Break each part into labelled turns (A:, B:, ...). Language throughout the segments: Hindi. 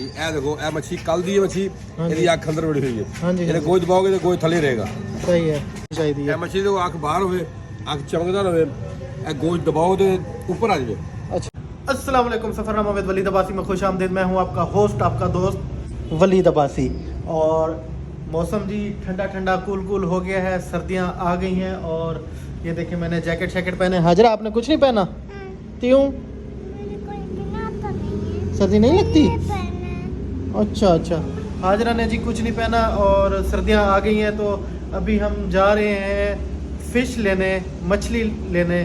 A: ਇਹ ਦੇਖੋ ਇਹ ਮੱਛੀ ਕੱਲ ਦੀ ਮੱਛੀ ਇਹਦੀ ਅੱਖ ਅੰਦਰ ਵੜੀ ਹੋਈ ਹੈ।
B: ਹਾਂਜੀ
A: ਇਹਨੇ ਗੋਜ ਦਬਾਓਗੇ ਤੇ ਗੋਜ ਥੱਲੇ ਰਹੇਗਾ।
B: ਸਹੀ ਹੈ ਚਾਹੀਦੀ
A: ਇਹ
B: ਹੈ।
A: ਮੱਛੀ ਦੇ ਅੱਖ ਬਾਹਰ ਹੋਵੇ, ਅੱਖ ਚਮਕਦਾਰ ਹੋਵੇ, ਇਹ ਗੋਜ दबाओ ਤੇ ऊपर आ जाए।
B: अच्छा अस्सलाम वालेकुम, सफरनामा विद वलीद अब्बासी में खुश आमदीद। मैं हूँ आपका होस्ट, आपका दोस्त वलीद अब्बासी। और मौसम जी ठंडा ठंडा कूल कूल हो गया है, सर्दियाँ आ गई हैं। और ये देखिए मैंने जैकेट शैकेट पहने। हाजरा आपने कुछ नहीं पहना क्यों? सर्दी नहीं लगती? अच्छा अच्छा, हाजरा ने जी कुछ नहीं पहना और सर्दियाँ आ गई हैं। तो अभी हम जा रहे हैं फ़िश लेने, मछली लेने।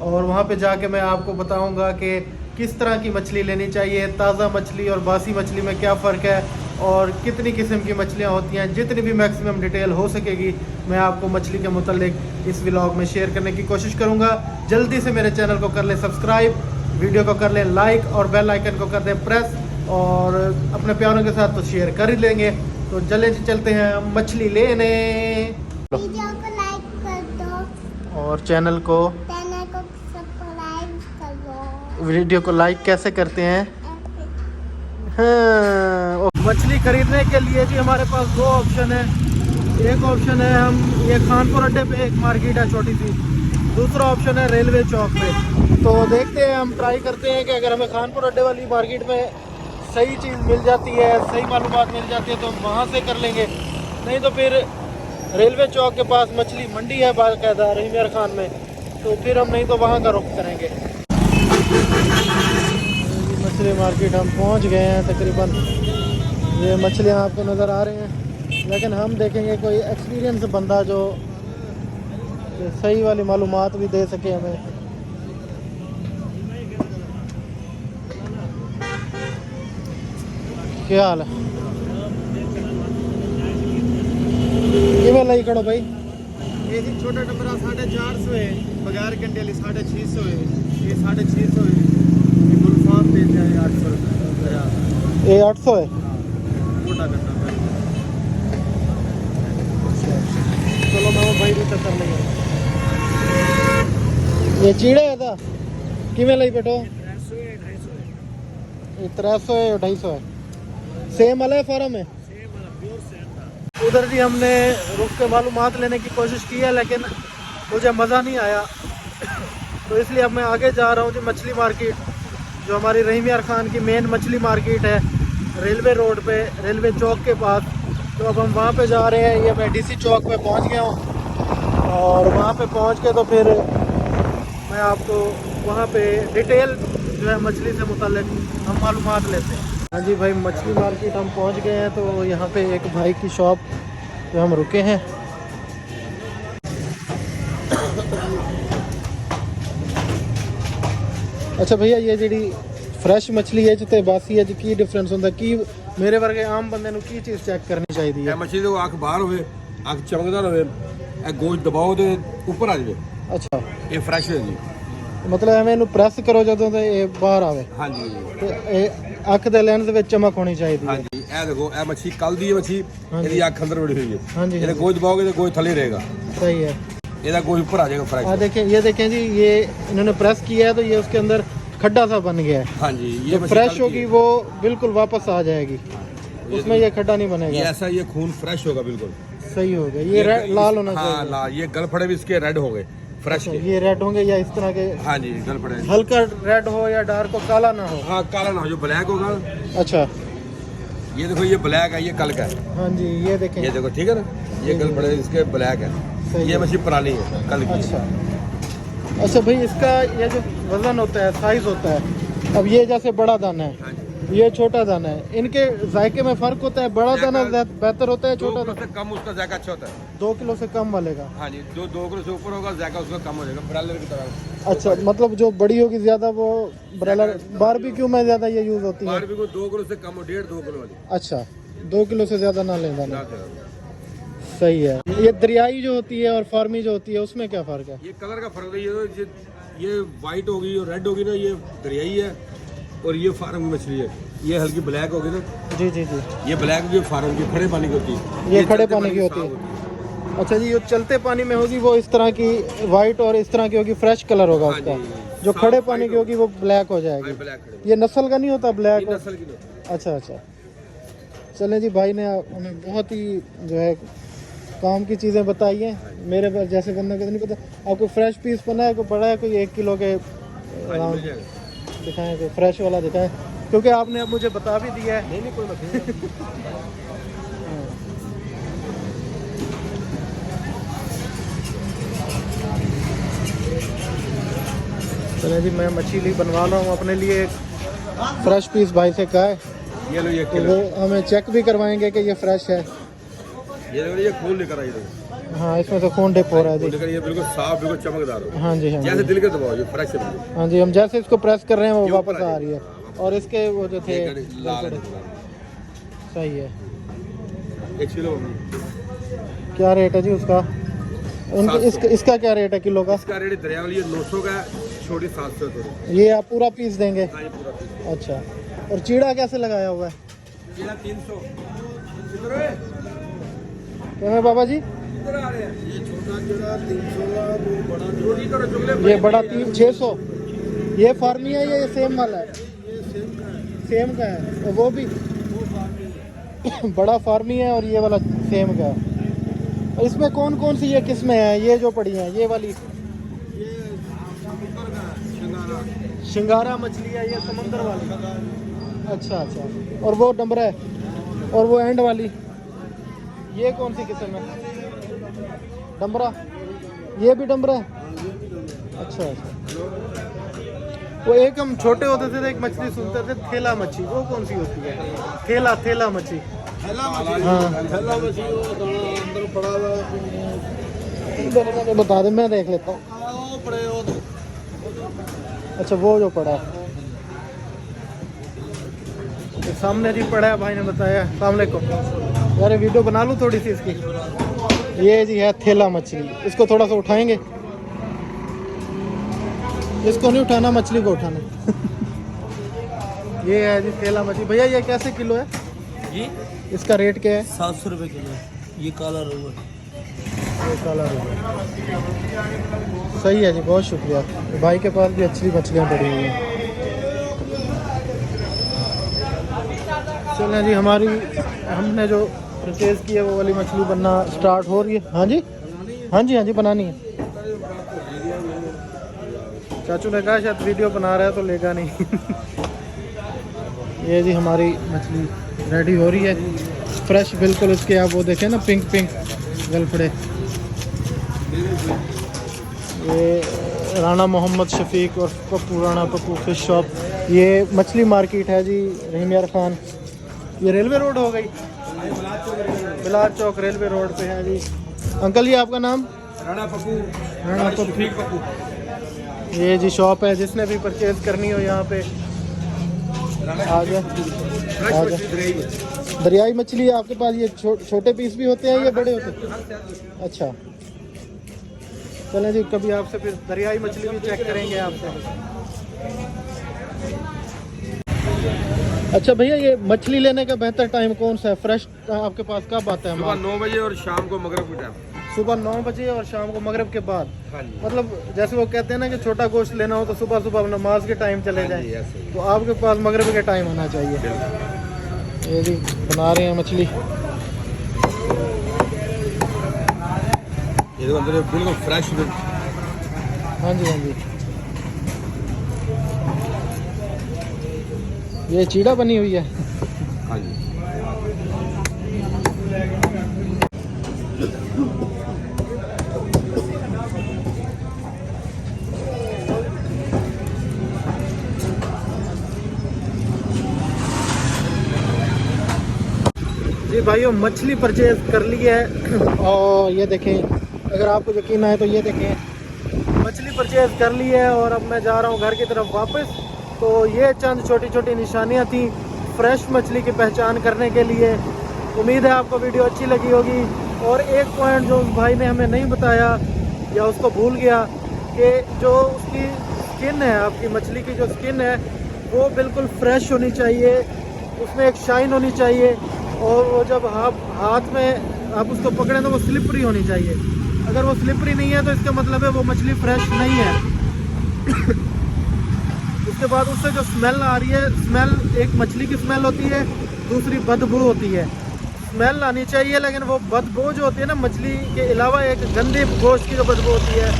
B: और वहाँ पे जाके मैं आपको बताऊंगा कि किस तरह की मछली लेनी चाहिए, ताज़ा मछली और बासी मछली में क्या फ़र्क है, और कितनी किस्म की मछलियाँ होती हैं। जितनी भी मैक्सिमम डिटेल हो सकेगी मैं आपको मछली के मुतालिक इस व्लॉग में शेयर करने की कोशिश करूँगा। जल्दी से मेरे चैनल को कर लें सब्सक्राइब, वीडियो को कर लें लाइक और बेल आइकन को कर दें प्रेस। और अपने प्यारों के साथ तो शेयर कर ही लेंगे। तो चलते हैं हम मछली लेने।
C: वीडियो को लाइक कर दो
B: और चैनल को
C: सब्सक्राइब कर दो।
B: वीडियो को लाइक कैसे करते हैं? हाँ, मछली खरीदने के लिए जी हमारे पास दो ऑप्शन है। एक ऑप्शन है हम ये खानपुर अड्डे पे एक मार्केट है छोटी सी, दूसरा ऑप्शन है रेलवे चौक पे। तो देखते हैं, हम ट्राई करते हैं कि अगर हमें खानपुर अड्डे वाली मार्केट में सही चीज़ मिल जाती है, सही मालूमात मिल जाती है तो वहाँ से कर लेंगे। नहीं तो फिर रेलवे चौक के पास मछली मंडी है बाकायदा रहीमियार खान में, तो फिर हम नहीं तो वहाँ का रुख करेंगे। मछली मार्केट हम पहुँच गए हैं तकरीबन। ये मछलियाँ आपको नज़र आ रही हैं, लेकिन हम देखेंगे कोई एक्सपीरियंस बंदा जो सही वाली मालूमात भी दे सके हमें। क्या हाल है? किमें लाई करो भाई?
D: ये जी छोटा टपरा 450 है, बगैर कंडे वाली 650 है, ये 650 है, ये गुलफाम देते हैं 800 रुपये।
B: ये 800 है
D: छोटा कंडा।
B: चलो मैं भाई भी चक्कर लेंगे। ये चीड़ा है था किमें लाई बेटो? 300 है 250 है। सेम वाला है फार्म है? उधर जी हमने रुक के मालूमात लेने की कोशिश की है, लेकिन मुझे मज़ा नहीं आया। तो इसलिए अब मैं आगे जा रहा हूँ जी मछली मार्केट, जो हमारी रहीमियार खान की मेन मछली मार्केट है, रेलवे रोड पे, रेलवे चौक के पास। तो अब हम वहाँ पे जा रहे हैं। ये मैं डीसी चौक पे पहुँच गया हूँ और वहाँ पे पहुँच के तो फिर मैं आपको वहाँ पे डिटेल जो है मछली से मुताल्लिक हम मालूमात लेते हैं। हाँ जी भाई, मछली मार्केट हम पहुँच गए हैं। तो यहाँ पे एक भाई की शॉप पे हम रुके हैं। अच्छा भैया, ये जी फ्रैश मछली है जिते बासी है जी, की डिफरेंस होता की मेरे वर्गे आम बंदे ਨੂੰ ਕੀ ਚੀਜ਼ ਚੈੱਕ ਕਰਨੀ ਚਾਹੀਦੀ ਹੈ?
A: ਇਹ ਮੱਛੀ ਦੇ ਅੱਖ ਬਾਹਰ ਹੋਵੇ, ਅੱਖ ਚਮਕਦਾਰ ਹੋਵੇ, ਇਹ ਗੋਜ ਦਬਾਓ ਤੇ ਉੱਪਰ ਆ ਜਾਵੇ।
B: ਅੱਛਾ,
A: ਇਹ ਫਰੈਸ਼ ਹੈ ਜੀ।
B: ਮਤਲਬ ਐਵੇਂ ਇਹਨੂੰ ਪ੍ਰੈਸ ਕਰੋ ਜਦੋਂ ਤੇ ਇਹ ਬਾਹਰ ਆਵੇ
A: ਹਾਂਜੀ
B: ਤੇ ਇਹ ਅੱਖ ਦੇ ਲੈਂਸ ਵਿੱਚ ਚਮਕ ਹੋਣੀ ਚਾਹੀਦੀ ਹੈ।
A: ਹਾਂਜੀ, ਇਹ ਦੇਖੋ ਇਹ ਮੱਛੀ ਕੱਲ ਦੀ ਮੱਛੀ ਇਹਦੀ ਅੱਖ ਅੰਦਰ ਵੜੀ ਹੋਈ ਹੈ।
B: ਹਾਂਜੀ
A: ਇਹਨੇ ਗੋਜ दबाओगे तो गोज थले रहेगा।
B: सही है।
A: ਇਹਦਾ ਗੋਜ ਉੱਪਰ ਆ ਜਾਏਗਾ ਫਰੈਸ਼।
B: देखें, ये देखें जी, ये इन्होंने प्रेस किया है तो ये उसके अंदर खड्डा सा बन गया है।
A: हाँ जी, ये
B: तो फ्रेश होगी वो बिल्कुल वापस आ जाएगी, उसमें ये खड्डा नहीं
A: ये
B: बनेगा।
A: ऐसा ये खून फ्रेश होगा बिल्कुल।
B: सही हो गया। ये लाल होना
A: हाँ
B: चाहिए।
A: लाल, ये गल फड़े भी इसके रेड हो गए फ्रेश के।
B: ये रेड होंगे या इस तरह के?
A: हाँ जी, गल फड़े
B: हल्का रेड हो या डार्क हो, काला ना हो।
A: हाँ काला ना हो, जो ब्लैक होगा।
B: अच्छा,
A: ये देखो ये ब्लैक है, ये कल का है।
B: हाँ जी, ये देखें,
A: ये देखो ठीक है ना, ये गल फड़े इसके ब्लैक है।
B: सही
A: ये
B: है।
A: मछली पुरानी है कल की।
B: अच्छा अच्छा भाई, इसका ये जो वजन होता है, साइज होता है, अब ये जैसे बड़ा दाना है,
A: हाँ जी,
B: ये छोटा दाना है, इनके जायके में फर्क होता है? बड़ा दाना बेहतर होता है,
A: 2
B: छोटा
A: किलो
B: दाना?
A: से कम उसका जायका अच्छा होता है।
B: 2 किलो से कम वाले का?
A: हाँ जी, जो 2 किलो से ऊपर होगा जायका उसका कम हो जाएगा, ब्रायलर की तरह।
B: अच्छा, मतलब जो बड़ी होगी ज्यादा वो ब्रायलर, बारबेक्यू में ज्यादा ये यूज होती है?
A: बारबी को 2 किलो से कम हो, 1.5-2 किलो वाली
B: अच्छा, 2 किलो से ज्यादा ना लेना।
A: ना करो।
B: सही है। ये दरियाई जो होती है और फार्मी जो होती है उसमें क्या फर्क है?
A: ये कलर का फर्क है। ये वाइट होगी और रेड होगी ना, ये दरियाई है, और ये फार्म की मछली है। ये हल्की ब्लैक होगी ना,
B: जी जी जी,
A: ये ब्लैक जो फार्म की खड़े पानी की होती है,
B: ये खड़े
A: चलते
B: पानी की होती है।
A: साफ
B: अच्छा जी, जो चलते पानी में होगी वो इस तरह की वाइट और इस तरह की होगी, फ्रेश कलर होगा
A: हाँ
B: उसका।
A: जी,
B: जो
A: साफ
B: खड़े
A: white
B: पानी की होगी वो ब्लैक हो जाएगी।
A: ब्लैक खड़े।
B: ये नस्ल का नहीं होता ब्लैक?
A: ये नस्ल की नहीं।
B: अच्छा अच्छा, चलें जी, भाई ने हमें बहुत ही जो है काम की चीज़ें बताई हैं। मेरे पास जैसे बंदे को नहीं पता। आपको फ्रेश पीस पना है, कोई बड़ा है, कोई 1 किलो के
A: मिल जाएगा।
B: दिखाएं, कोई फ्रेश वाला दिखाएं, क्योंकि आपने अब मुझे बता भी दिया है।
A: नहीं कोई मत
B: चलें जी, मैं मछली बनवा रहा हूँ अपने लिए। फ्रेश पीस भाई से कहा है,
A: ये लो, ये
B: तो वो हमें चेक भी करवाएंगे कि ये फ्रेश है।
A: ये खून लेकर आई देखो।
B: हाँ, इसमें से खून डिप हो रहा है जी।
A: लेकर ये बिल्कुल साफ, बिल्कुल चमकदार हो।
B: हाँ जी, हाँ
A: जैसे
B: जी,
A: दिल के दबाओ, ये फ्रेश है बिल्कुल।
B: हाँ जी। हम जैसे इसको प्रेस कर रहे हैं वो
A: ये
B: वापस
A: ऊपर
B: आ
A: आ
B: रही है। और इसके वो जो थे
A: लाल है।
B: सही है।
A: 1 किलो
B: क्या रेट है जी उसका? इसका क्या रेट है किलो का?
A: इसका रेट दरिया वाली 900 का है, छोटी 700 का।
B: ये आप पूरा पीस देंगे?
A: हाँ, ये पूरा पीस।
B: अच्छा, और चीड़ा कैसे लगाया हुआ है?
A: ये 300। किधर है?
B: क्या है बाबा जी?
A: किधर आ रहे हैं? ये छोटा जोड़ा 300 का, वो बड़ा जोड़ी तो चुगले।
B: ये बड़ा 600। ये फार्मी है या ये सेम वाला है?
A: ये
B: सेम का है। और वो भी बड़ा फार्मी है और ये वाला सेम का है। और इसमें कौन कौन सी ये किस्में हैं? ये जो पड़ी हैं, ये वाली शिंगारा मछली है, ये समुंदर वाली। अच्छा अच्छा। और वो डमरा है, और वो एंड वाली ये कौन सी किस्म है? डमरा, ये भी डमरा है। अच्छा अच्छा। वो एक हम छोटे होते थे, एक मछली सुनते थे, थेला मच्छी, वो कौन सी होती है? थेला मच्छी। हाँ,
D: अंदर पड़ा हुआ
B: बता दे, मैं देख लेता हूँ। अच्छा, वो जो पड़ा है ये सामने जी पड़ा है, भाई ने बताया। अस्सलाम वालेकुम यार, वीडियो बना लूँ थोड़ी सी इसकी। ये जी है थेला मछली। इसको थोड़ा सा उठाएंगे। इसको नहीं उठाना, मछली को उठाना। ये है जी थेला मछली। भैया ये कैसे किलो है
E: जी?
B: इसका रेट क्या है?
E: 700 रुपये किलो है। ये काला रोहू है।
B: ये काला रोहू। सही है जी, बहुत शुक्रिया। भाई के पास भी अच्छी मछलियाँ पड़ी हुई हैं। चलें जी, हमने जो परचेज़ की है वो वाली मछली बनना स्टार्ट हो रही है। हाँ जी, हाँ जी, हाँ जी, बनानी है। चाचू ने कहा शायद वीडियो बना रहा है तो लेगा नहीं। ये जी हमारी मछली रेडी हो रही है, फ्रेश बिल्कुल। उसके आप वो देखें ना, पिंक पिंक गलफड़े। ये राणा मोहम्मद शफीक और पप्पू राणा पप्पू फिश शॉप। ये मछली मार्केट है जी, रहीम यार खान। ये रेलवे रोड हो गई, बिलार चौक रेलवे रोड पे है जी। अंकल, ये आपका नाम?
A: राणा पप्पू।
B: राणा
A: शफीक पप्पू।
B: ये जी शॉप है, जिसने भी परचेज करनी हो यहाँ पे आ जाए। दरियाई मछली है आपके पास? ये छोटे पीस भी होते हैं या बड़े होते हैं? अच्छा, चलें जी, कभी आपसे फिर दरियाई मछली भी चेक करेंगे आपसे। अच्छा भैया, ये मछली लेने का बेहतर टाइम कौन सा है? फ्रेश आपके पास कब आता है?
A: सुबह 9 बजे और शाम को मगरिब के टाइम।
B: सुबह 9 बजे और शाम को मगरिब के बाद।
A: हाँ जी।
B: मतलब जैसे वो कहते हैं ना कि छोटा गोश्त लेना हो तो सुबह सुबह नमाज के टाइम चले जाए, तो आपके पास मगरिब के टाइम होना चाहिए। ये जी बना रहे हैं मछली।
A: ये तो अंदर बिल्कुल फ्रेश।
B: हाँ जी, हाँ जी। ये चीड़ा बनी हुई है।
A: हाँ जी।
B: जी भाइयों, मछली परचेज कर ली है। और ये देखें, अगर आपको यकीन आए तो ये देखें, मछली परचेज कर ली है और अब मैं जा रहा हूँ घर की तरफ वापस। तो ये चंद छोटी छोटी निशानियाँ थी फ्रेश मछली की पहचान करने के लिए। उम्मीद है आपको वीडियो अच्छी लगी होगी। और एक पॉइंट जो उस भाई ने हमें नहीं बताया या उसको भूल गया, कि जो उसकी स्किन है, आपकी मछली की जो स्किन है, वो बिल्कुल फ्रेश होनी चाहिए, उसमें एक शाइन होनी चाहिए। और वो जब हाथ में आप उसको पकड़ें तो वो स्लिपरी होनी चाहिए। अगर वो स्लिपरी नहीं है तो इसका मतलब है वो मछली फ्रेश नहीं है। उसके बाद उससे जो स्मेल आ रही है, स्मेल एक मछली की स्मेल होती है दूसरी बदबू होती है। स्मेल आनी चाहिए, लेकिन वो बदबू जो होती है ना मछली के अलावा एक गंदे गोश्त की जो बदबू होती है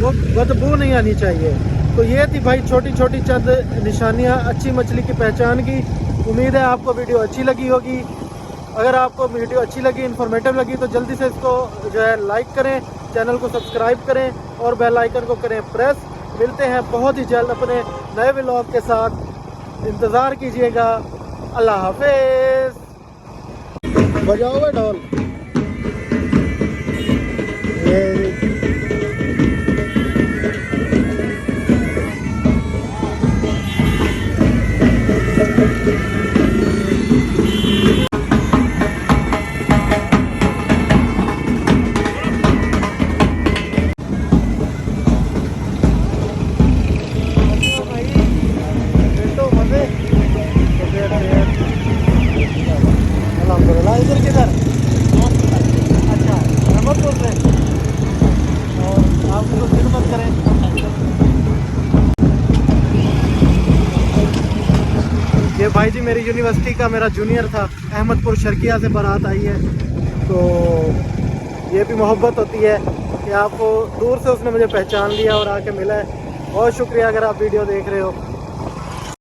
B: वो बदबू नहीं आनी चाहिए। तो ये थी भाई छोटी छोटी चंद निशानियाँ अच्छी मछली की पहचान की। उम्मीद है आपको वीडियो अच्छी लगी होगी। अगर आपको वीडियो अच्छी लगी, इन्फॉर्मेटिव लगी, तो जल्दी से इसको जो है लाइक करें, चैनल को सब्सक्राइब करें और बेल आइकन को करें प्रेस। मिलते हैं बहुत ही जल्द अपने नए व्लॉग के साथ, इंतज़ार कीजिएगा। अल्लाह हाफिज़। बजाओगे ढोल? इधर किधर? अच्छा, रहमतपुर से। और आप उसको खिदमत करें। ये भाई जी मेरी यूनिवर्सिटी का मेरा जूनियर था, अहमदपुर शर्किया से बारात आई है। तो ये भी मोहब्बत होती है कि आपको दूर से उसने मुझे पहचान लिया और आके मिला है। बहुत शुक्रिया अगर आप वीडियो देख रहे हो।